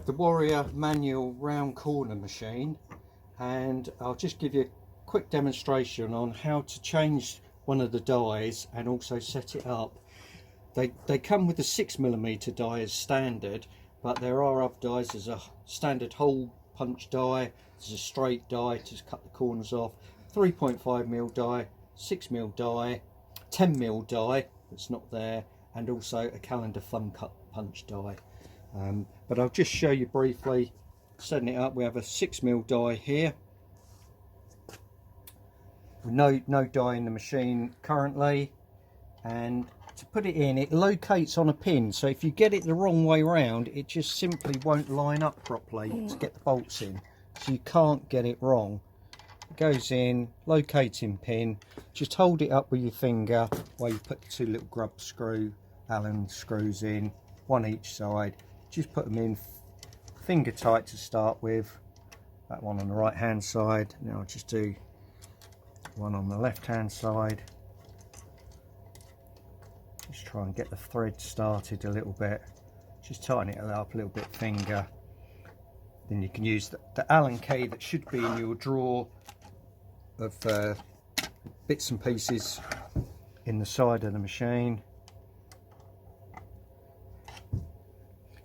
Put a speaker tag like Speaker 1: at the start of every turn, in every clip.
Speaker 1: the Warrior manual round corner machine, and I'll just give you a quick demonstration on how to change one of the dies and also set it up. They come with a 6mm die as standard, but there are other dies. There's a standard hole punch die, there's a straight die to cut the corners off, 3.5mm die, 6mm die, 10mm die that's not there, and also a calendar thumb cut punch die. But I'll just show you briefly setting it up. We have a 6mm die here. No die in the machine currently, and to put it in, it locates on a pin, so if you get it the wrong way round, it just simply won't line up properly to get the bolts in, so you can't get it wrong. It goes in, locating pin, just hold it up with your finger while you put the two little grub Allen screws in, one each side. Just put them in finger tight to start with. That one on the right hand side. Now I'll just do one on the left hand side. Just try and get the thread started a little bit. Just tighten it up a little bit, finger. Then you can use the Allen key that should be in your drawer of bits and pieces in the side of the machine.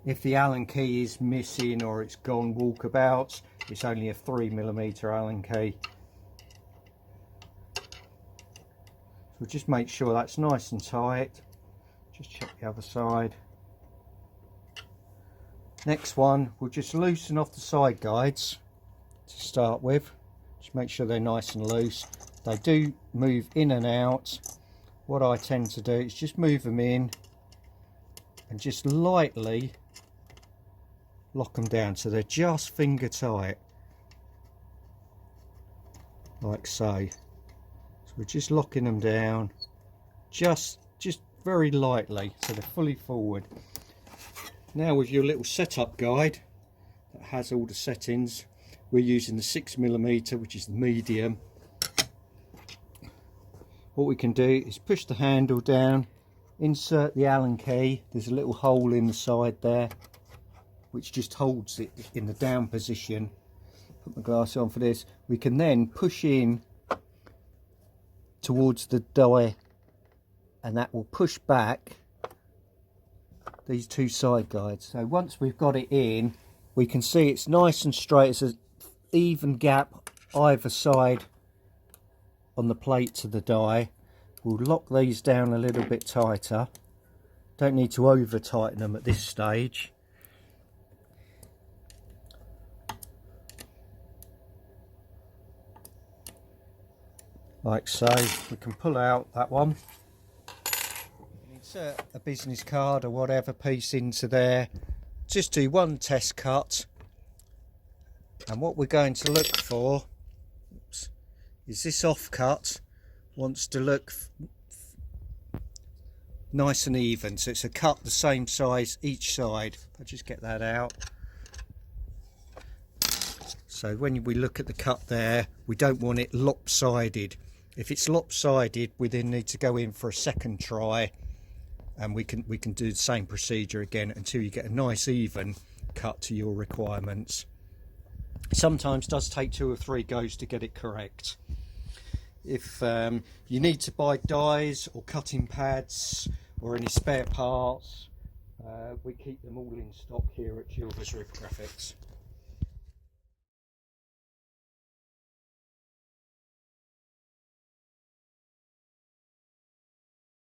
Speaker 1: If the Allen key is missing or it's gone walkabouts, it's only a 3mm Allen key. So just make sure that's nice and tight. Just check the other side. Next one, we'll just loosen off the side guides to start with. Just make sure they're nice and loose. They do move in and out. What I tend to do is just move them in and just lightly lock them down so they're just finger tight, like so. So we're just locking them down just very lightly so they're fully forward. Now with your little setup guide that has all the settings, we're using the 6mm, which is the medium. What we can do is push the handle down, insert the Allen key. There's a little hole in the side there which just holds it in the down position. Put my glass on for this. We can then push in towards the die, and that will push back these two side guides. So once we've got it in, we can see it's nice and straight. It's an even gap either side on the plate to the die. We'll lock these down a little bit tighter. Don't need to over tighten them at this stage. Like so. We can pull out that one. Insert a business card or whatever piece into there. Just do one test cut, and what we're going to look for is this offcut wants to look nice and even, so it's a cut the same size each side. I'll just get that out. So when we look at the cut there, we don't want it lopsided. If it's lopsided, we then need to go in for a second try, and we can do the same procedure again until you get a nice even cut to your requirements. Sometimes it does take 2 or 3 goes to get it correct. If you need to buy dies or cutting pads or any spare parts, we keep them all in stock here at Chilvers Rivet Graphics.